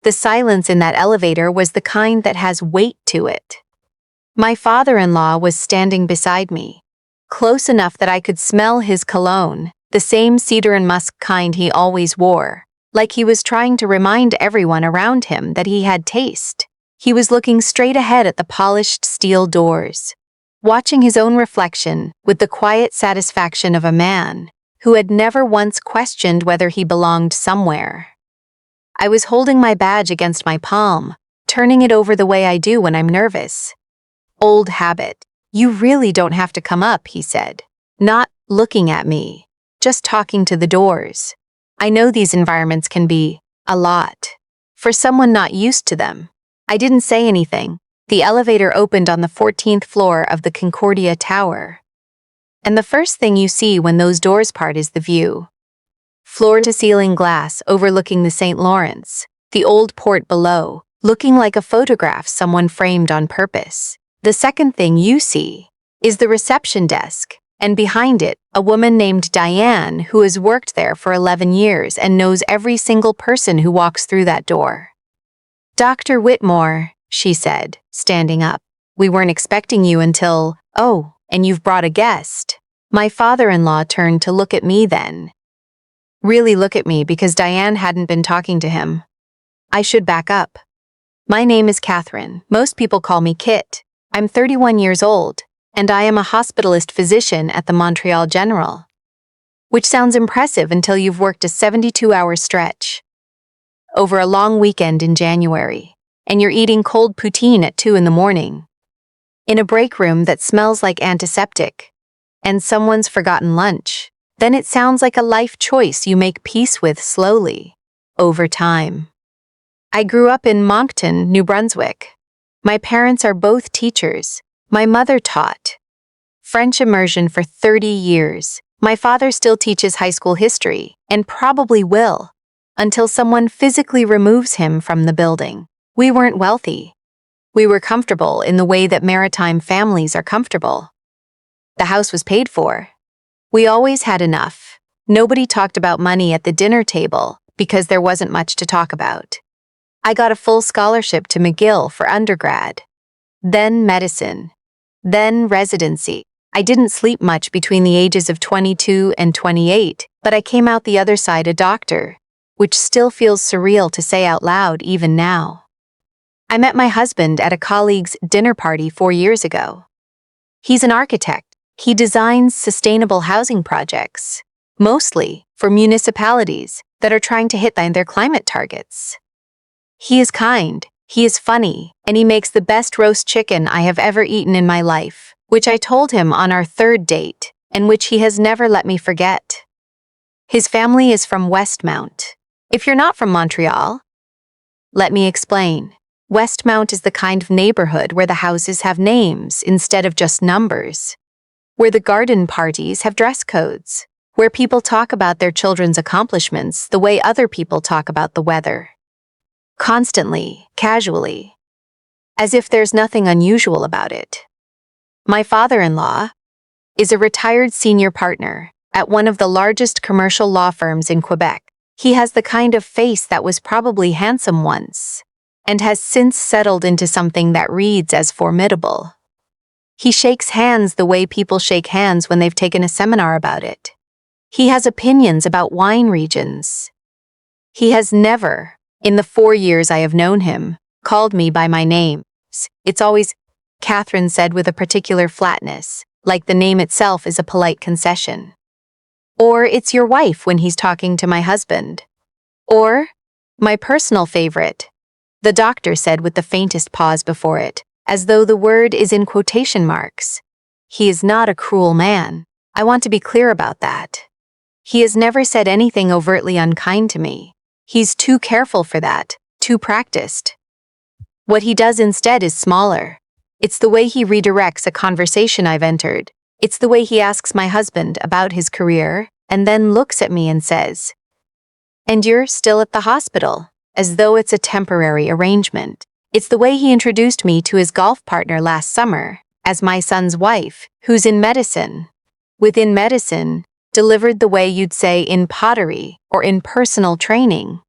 The silence in that elevator was the kind that has weight to it. My father-in-law was standing beside me, close enough that I could smell his cologne, the same cedar and musk kind he always wore, like he was trying to remind everyone around him that he had taste. He was looking straight ahead at the polished steel doors, watching his own reflection with the quiet satisfaction of a man who had never once questioned whether he belonged somewhere. I was holding my badge against my palm, turning it over the way I do when I'm nervous. Old habit. You really don't have to come up, he said, not looking at me, just talking to the doors. I know these environments can be a lot for someone not used to them. I didn't say anything. The elevator opened on the 14th floor of the Concordia Tower. And the first thing you see when those doors part is the view. Floor-to-ceiling glass overlooking the St. Lawrence, the old port below, looking like a photograph someone framed on purpose. The second thing you see is the reception desk, and behind it, a woman named Diane who has worked there for 11 years and knows every single person who walks through that door. "Dr. Whitmore," she said, standing up. "We weren't expecting you until, oh, and you've brought a guest." My father-in-law turned to look at me then. Really look at me because Diane hadn't been talking to him. I should back up. My name is Catherine. Most people call me Kit. I'm 31 years old, and I am a hospitalist physician at the Montreal General. Which sounds impressive until you've worked a 72-hour stretch over a long weekend in January, and you're eating cold poutine at 2 in the morning, in a break room that smells like antiseptic, and someone's forgotten lunch. Then it sounds like a life choice you make peace with slowly, over time. I grew up in Moncton, New Brunswick. My parents are both teachers. My mother taught French immersion for 30 years. My father still teaches high school history, and probably will, until someone physically removes him from the building. We weren't wealthy. We were comfortable in the way that maritime families are comfortable. The house was paid for. We always had enough. Nobody talked about money at the dinner table because there wasn't much to talk about. I got a full scholarship to McGill for undergrad, then medicine, then residency. I didn't sleep much between the ages of 22 and 28, but I came out the other side a doctor, which still feels surreal to say out loud even now. I met my husband at a colleague's dinner party 4 years ago. He's an architect. He designs sustainable housing projects, mostly for municipalities that are trying to hit their climate targets. He is kind, he is funny, and he makes the best roast chicken I have ever eaten in my life, which I told him on our 3rd date, and which he has never let me forget. His family is from Westmount. If you're not from Montreal, let me explain. Westmount is the kind of neighborhood where the houses have names instead of just numbers, where the garden parties have dress codes, where people talk about their children's accomplishments the way other people talk about the weather. Constantly, casually, as if there's nothing unusual about it. My father-in-law is a retired senior partner at one of the largest commercial law firms in Quebec. He has the kind of face that was probably handsome once, and has since settled into something that reads as formidable. He shakes hands the way people shake hands when they've taken a seminar about it. He has opinions about wine regions. He has never, in the 4 years I have known him, called me by my name. It's always, Catherine said with a particular flatness, like the name itself is a polite concession. Or it's your wife when he's talking to my husband. Or, my personal favorite, the doctor said with the faintest pause before it, as though the word is in quotation marks. He is not a cruel man. I want to be clear about that. He has never said anything overtly unkind to me. He's too careful for that, too practiced. What he does instead is smaller. It's the way he redirects a conversation I've entered. It's the way he asks my husband about his career, and then looks at me and says, "And you're still at the hospital," as though it's a temporary arrangement. It's the way he introduced me to his golf partner last summer, as my son's wife, who's in medicine. Within medicine, delivered the way you'd say in pottery or in personal training.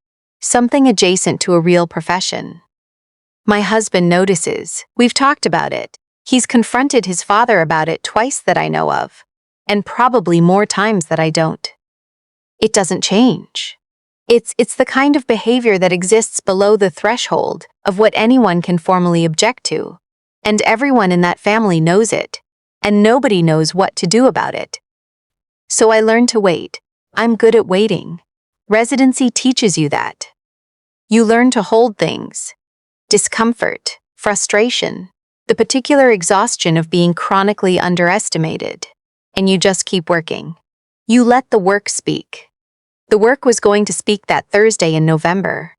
something adjacent to a real profession. My husband notices. We've talked about it. He's confronted his father about it twice that I know of, and probably more times that I don't. It doesn't change. It's the kind of behavior that exists below the threshold of what anyone can formally object to, and everyone in that family knows it, and nobody knows what to do about it. So I learned to wait. I'm good at waiting. Residency teaches you that. You learn to hold things. Discomfort, frustration, the particular exhaustion of being chronically underestimated, and you just keep working. You let the work speak. The work was going to speak that Thursday in November.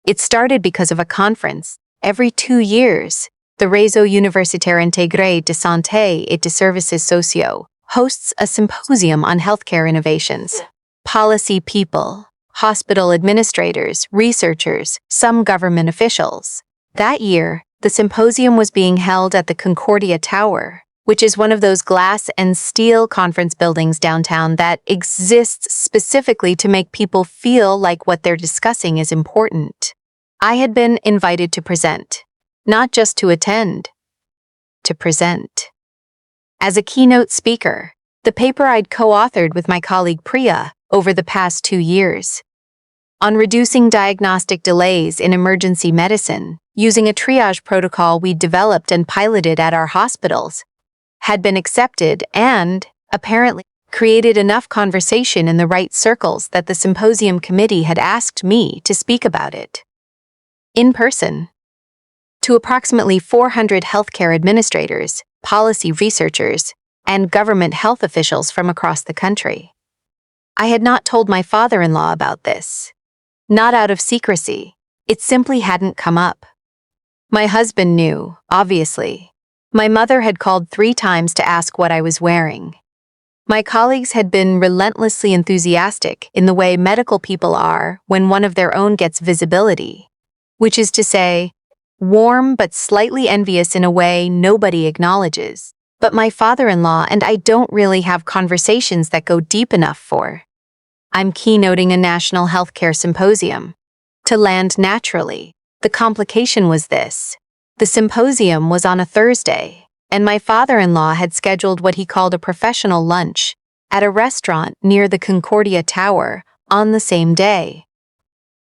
It started because of a conference. Every 2 years, the Réseau Universitaire Intégré de Santé et de Services Sociaux hosts a symposium on healthcare innovations. Policy people, hospital administrators, researchers, some government officials. That year, the symposium was being held at the Concordia Tower, which is one of those glass and steel conference buildings downtown that exists specifically to make people feel like what they're discussing is important. I had been invited to present, not just to attend, to present. As a keynote speaker, the paper I'd co-authored with my colleague Priya over the past 2 years, on reducing diagnostic delays in emergency medicine using a triage protocol we developed and piloted at our hospitals, had been accepted and, apparently, created enough conversation in the right circles that the symposium committee had asked me to speak about it. In person. To approximately 400 healthcare administrators, policy researchers, and government health officials from across the country. I had not told my father-in-law about this. Not out of secrecy. It simply hadn't come up. My husband knew, obviously. My mother had called 3 times to ask what I was wearing. My colleagues had been relentlessly enthusiastic in the way medical people are when one of their own gets visibility, which is to say, warm but slightly envious in a way nobody acknowledges. But my father-in-law and I don't really have conversations that go deep enough for. I'm keynoting a national healthcare symposium. To land naturally, the complication was this. The symposium was on a Thursday, and my father-in-law had scheduled what he called a professional lunch at a restaurant near the Concordia Tower on the same day.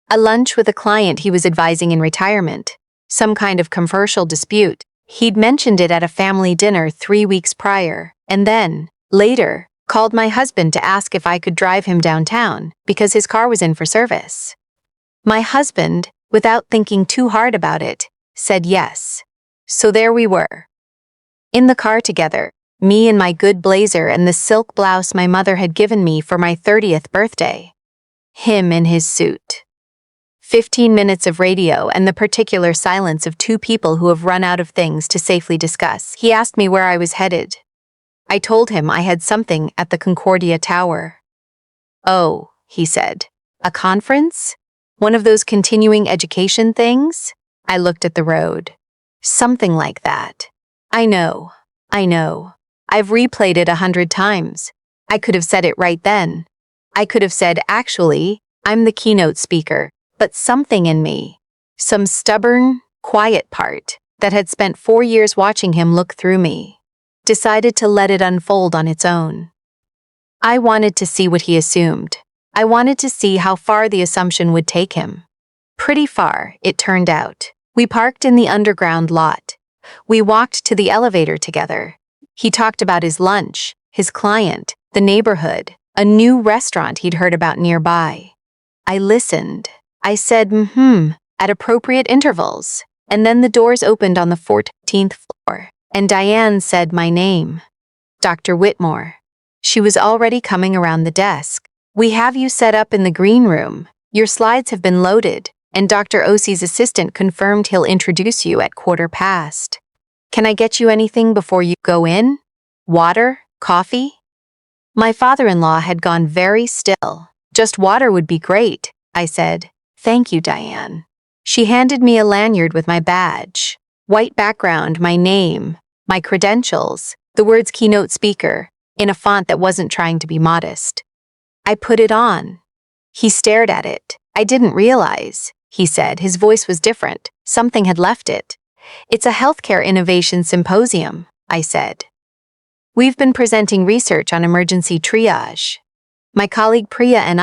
A lunch with a client he was advising in retirement, some kind of commercial dispute. He'd mentioned it at a family dinner 3 weeks prior, and then, later, called my husband to ask if I could drive him downtown because his car was in for service. My husband, without thinking too hard about it, said yes. So there we were. In the car together, me in my good blazer and the silk blouse my mother had given me for my 30th birthday. Him in his suit. 15 minutes of radio and the particular silence of 2 people who have run out of things to safely discuss. He asked me where I was headed. I told him I had something at the Concordia Tower. Oh, he said, a conference? One of those continuing education things? I looked at the road. Something like that. I know. I've replayed it 100 times. I could have said it right then. I could have said, actually, I'm the keynote speaker, but something in me, some stubborn, quiet part that had spent 4 years watching him look through me, decided to let it unfold on its own. I wanted to see what he assumed. I wanted to see how far the assumption would take him. Pretty far, it turned out. We parked in the underground lot. We walked to the elevator together. He talked about his lunch, his client, the neighborhood, a new restaurant he'd heard about nearby. I listened. I said, at appropriate intervals. And then the doors opened on the 14th floor, and Diane said my name. Dr. Whitmore. She was already coming around the desk. We have you set up in the green room. Your slides have been loaded, and Dr. Osi's assistant confirmed he'll introduce you at 1:15. Can I get you anything before you go in? Water? Coffee? My father-in-law had gone very still. Just water would be great, I said. Thank you, Diane. She handed me a lanyard with my badge. White background, my name, my credentials, the words keynote speaker, in a font that wasn't trying to be modest. I put it on. He stared at it, I didn't realize, he said. His voice was different. Something had left it. It's a healthcare innovation symposium, I said. We've been presenting research on emergency triage. My colleague Priya and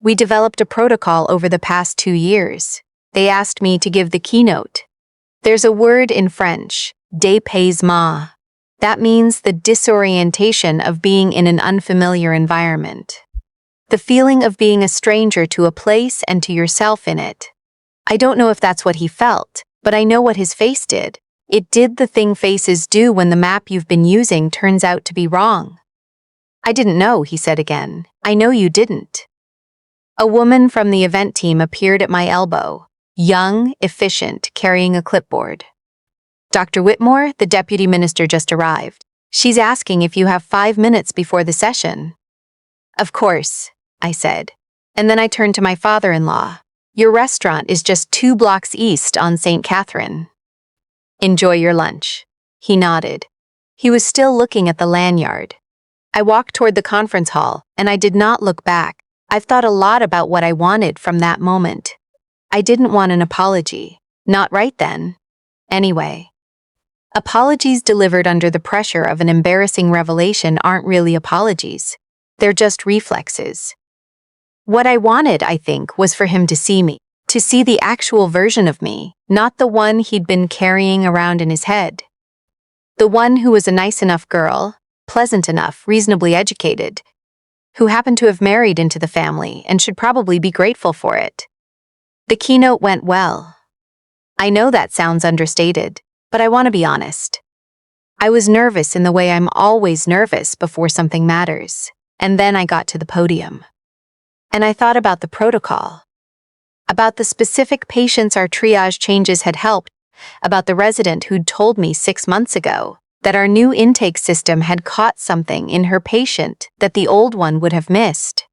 we developed a protocol over the past 2 years. They asked me to give the keynote. There's a word in French, dépaysement. That means the disorientation of being in an unfamiliar environment. The feeling of being a stranger to a place and to yourself in it. I don't know if that's what he felt, but I know what his face did. It did the thing faces do when the map you've been using turns out to be wrong. I didn't know, he said again. I know you didn't. A woman from the event team appeared at my elbow, young, efficient, carrying a clipboard. Dr. Whitmore, the deputy minister, just arrived. She's asking if you have 5 minutes before the session. Of course, I said. And then I turned to my father-in-law. Your restaurant is just 2 blocks east on St. Catherine. Enjoy your lunch. He nodded. He was still looking at the lanyard. I walked toward the conference hall, and I did not look back. I've thought a lot about what I wanted from that moment. I didn't want an apology. Not right then. Anyway. Apologies delivered under the pressure of an embarrassing revelation aren't really apologies. They're just reflexes. What I wanted, I think, was for him to see me, to see the actual version of me, not the one he'd been carrying around in his head. The one who was a nice enough girl, pleasant enough, reasonably educated, who happened to have married into the family and should probably be grateful for it. The keynote went well. I know that sounds understated, but I want to be honest. I was nervous in the way I'm always nervous before something matters, and then I got to the podium. And I thought about the protocol, about the specific patients our triage changes had helped, about the resident who'd told me 6 months ago that our new intake system had caught something in her patient that the old one would have missed.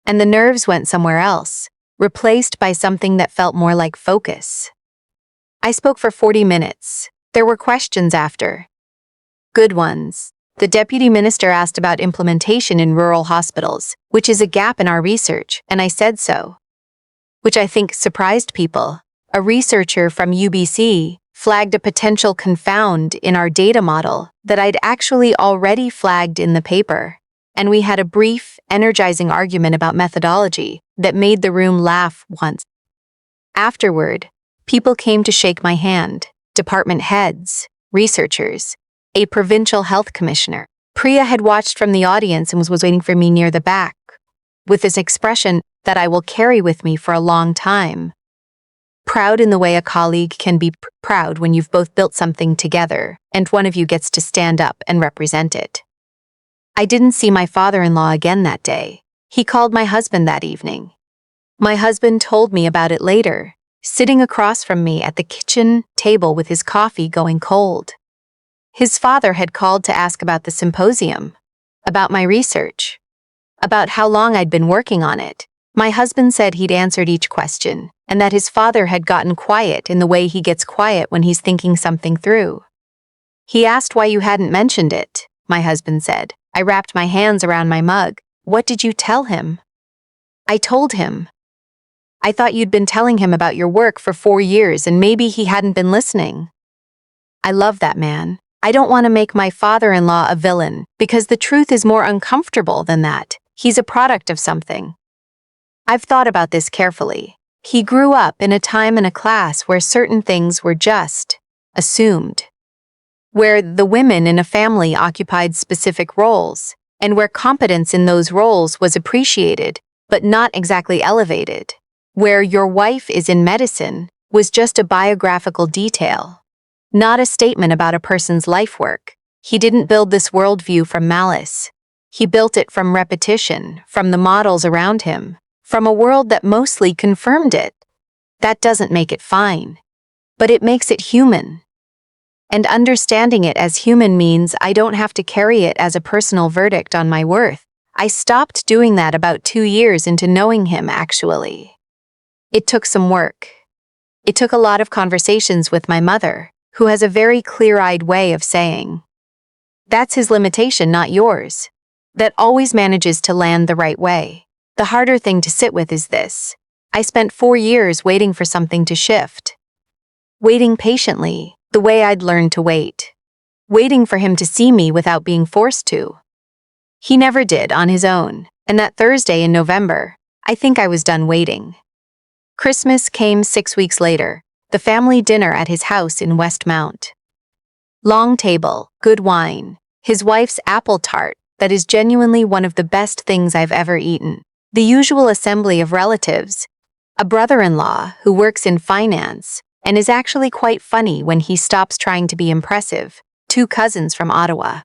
And the nerves went somewhere else, replaced by something that felt more like focus. I spoke for 40 minutes. There were questions after. Good ones. The deputy minister asked about implementation in rural hospitals, which is a gap in our research, and I said so. Which I think surprised people. A researcher from UBC flagged a potential confound in our data model that I'd actually already flagged in the paper, and we had a brief, energizing argument about methodology that made the room laugh once. Afterward, people came to shake my hand, department heads, researchers, a provincial health commissioner. Priya had watched from the audience and was waiting for me near the back, with this expression that I will carry with me for a long time. Proud in the way a colleague can be proud when you've both built something together and one of you gets to stand up and represent it. I didn't see my father-in-law again that day. He called my husband that evening. My husband told me about it later, sitting across from me at the kitchen table with his coffee going cold. His father had called to ask about the symposium, about my research, about how long I'd been working on it. My husband said he'd answered each question, and that his father had gotten quiet in the way he gets quiet when he's thinking something through. He asked why you hadn't mentioned it, my husband said. I wrapped my hands around my mug. What did you tell him? I told him. I thought you'd been telling him about your work for 4 years and maybe he hadn't been listening. I love that man. I don't want to make my father-in-law a villain because the truth is more uncomfortable than that. He's a product of something. I've thought about this carefully. He grew up in a time and a class where certain things were just assumed, where the women in a family occupied specific roles, and where competence in those roles was appreciated, but not exactly elevated, where your wife is in medicine was just a biographical detail, not a statement about a person's life work. He didn't build this worldview from malice. He built it from repetition, from the models around him, from a world that mostly confirmed it. That doesn't make it fine, but it makes it human. And understanding it as human means I don't have to carry it as a personal verdict on my worth. I stopped doing that about 2 years into knowing him, actually. It took some work. It took a lot of conversations with my mother, who has a very clear-eyed way of saying, "That's his limitation, not yours," that always manages to land the right way. The harder thing to sit with is this. I spent 4 years waiting for something to shift. Waiting patiently, the way I'd learned to wait. Waiting for him to see me without being forced to. He never did on his own, and that Thursday in November, I think I was done waiting. Christmas came 6 weeks later, the family dinner at his house in Westmount. Long table, good wine, his wife's apple tart that is genuinely one of the best things I've ever eaten. The usual assembly of relatives, a brother-in-law who works in finance and is actually quite funny when he stops trying to be impressive, 2 cousins from Ottawa.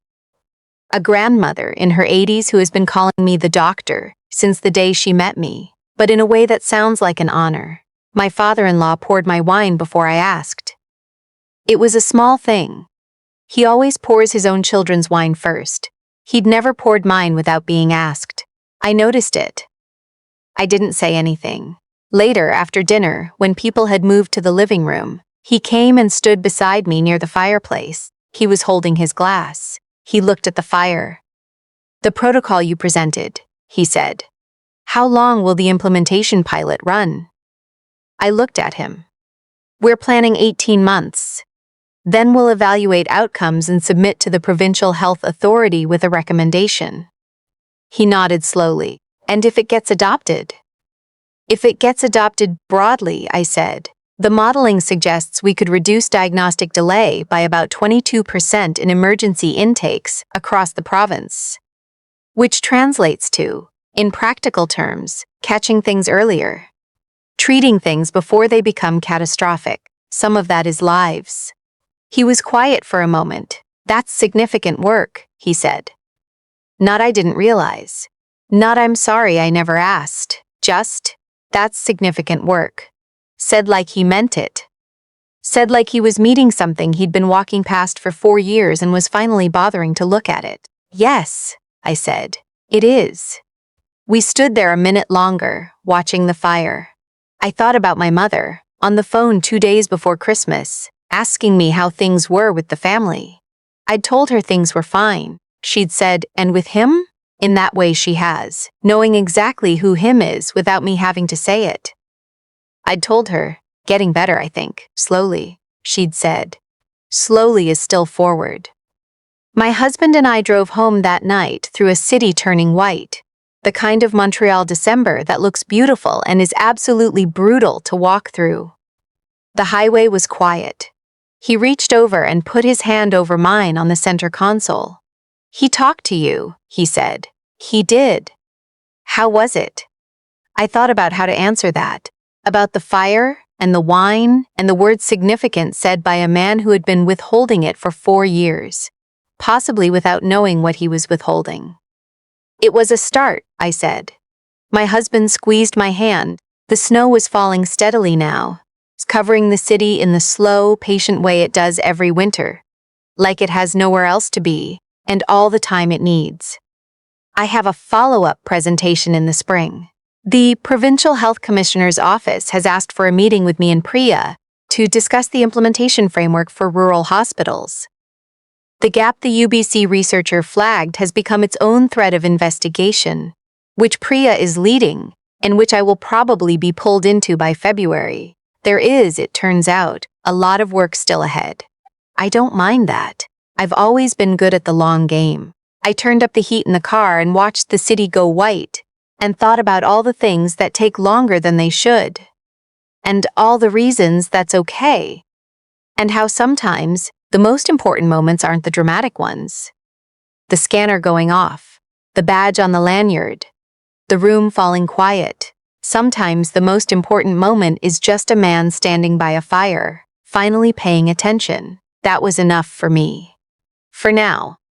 A grandmother in her 80s who has been calling me the doctor since the day she met me, but in a way that sounds like an honor. My father-in-law poured my wine before I asked. It was a small thing. He always pours his own children's wine first. He'd never poured mine without being asked. I noticed it. I didn't say anything. Later, after dinner, when people had moved to the living room, he came and stood beside me near the fireplace. He was holding his glass. He looked at the fire. "The protocol you presented," he said. "How long will the implementation pilot run?" I looked at him. "We're planning 18 months. Then we'll evaluate outcomes and submit to the provincial health authority with a recommendation." He nodded slowly. "And if it gets adopted?" "If it gets adopted broadly," I said, "the modeling suggests we could reduce diagnostic delay by about 22% in emergency intakes across the province. Which translates to, in practical terms, catching things earlier. Treating things before they become catastrophic. Some of that is lives." He was quiet for a moment. "That's significant work," he said. Not "I didn't realize." Not "I'm sorry I never asked." Just, "That's significant work." Said like he meant it. Said like he was meeting something he'd been walking past for 4 years and was finally bothering to look at it. "Yes," I said, "it is." We stood there a minute longer, watching the fire. I thought about my mother, on the phone 2 days before Christmas, asking me how things were with the family. I'd told her things were fine. She'd said, "And with him?" In that way she has, knowing exactly who him is without me having to say it. I'd told her, "Getting better, I think, slowly." She'd said, "Slowly is still forward." My husband and I drove home that night through a city turning white, the kind of Montreal December that looks beautiful and is absolutely brutal to walk through. The highway was quiet. He reached over and put his hand over mine on the center console. "He talked to you," he said. "He did. How was it?" I thought about how to answer that, about the fire and the wine and the word significant said by a man who had been withholding it for 4 years, possibly without knowing what he was withholding. "It was a start," I said. My husband squeezed my hand. The snow was falling steadily now, covering the city in the slow, patient way it does every winter, like it has nowhere else to be, and all the time it needs. "I have a follow-up presentation in the spring. The Provincial Health Commissioner's office has asked for a meeting with me in Priya to discuss the implementation framework for rural hospitals. The gap the UBC researcher flagged has become its own thread of investigation, which Priya is leading, and which I will probably be pulled into by February. There is, it turns out, a lot of work still ahead. I don't mind that. I've always been good at the long game. I turned up the heat in the car and watched the city go white, and thought about all the things that take longer than they should. And all the reasons that's okay. And how sometimes the most important moments aren't the dramatic ones. The scanner going off, the badge on the lanyard, the room falling quiet. Sometimes the most important moment is just a man standing by a fire, finally paying attention. That was enough for me. For now.